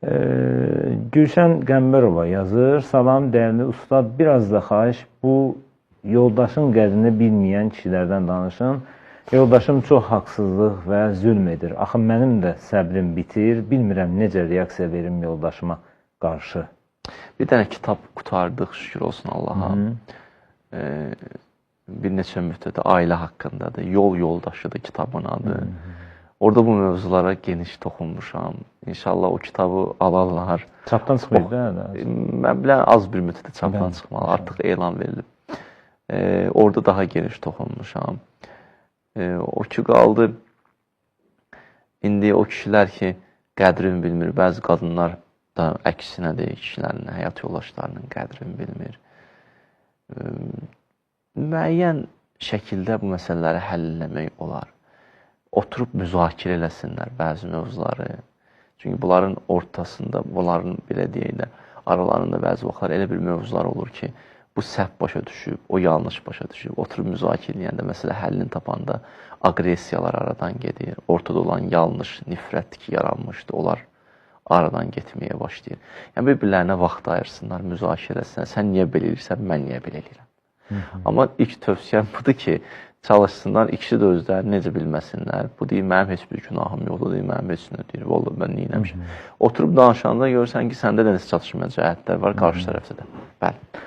Gülşən Qəmbərova yazır. Salam dəyərli ustad, biraz da xahiş bu yoldaşın qədrini bilməyən kişilərdən danışın. Yoldaşım çox haqsızlıq və zülm edir. Axı mənim də səbrim bitir. Bilmirəm necə reaksiya verim yoldaşıma qarşı. Bir dənə kitab qutardıq, şükür olsun Allaha. Bir neçə müddətdə ailə haqqındadır. Yol yoldaşıdır kitabın adı. Orada bu mövzulara geniş toxunmuşam. İnşallah o kitabı alarlar. Çapdan çıxmayıb da? Mən bilən az bir müddətdə çapdan çıxmalı. Artıq elan verilib. Orada daha geniş toxunmuşam. O ki qaldı, indi o kişilər ki, qədrini bilmir. Bəzi qadınlar da əksinədir, kişilərin, həyat yoldaşlarının qədrini bilmir. Müəyyən şəkildə bu məsələləri həll eləmək olar. Oturub müzakirə eləsinlər bəzi mövzuları. Çünki bunların ortasında, bunların belə deyək də, aralarında bəzi vaxtlar elə bir mövzular olur ki, bu səhv başa düşüb, o yanlış başa düşüb. Oturub müzakirə eləyəndə, məsələ həllini tapanda aqressiyalar aradan gedir. Ortada olan yanlış, nifrət ki, yaranmışdı, onlar aradan getməyə başlayır. Yəni, bir-birlərinə vaxt ayırsınlar, müzakirə etsinlər. Sən niyə belə eləyirsən, mən niyə belə eləyirəm? Amma ilk tövsiyəm budur ki, çalışsınlar, ikisi də özlərini necə bilməsinlər. Bu deyir, mənim heç bir günahım yoxdur, deyir, mənim heç nə deyir, vallahi mən neyləmişəm. Oturub danışanda görürsən ki, səndə də necə çatışmayan cəhətlər var, qarşı tərəfdə də. Bəli.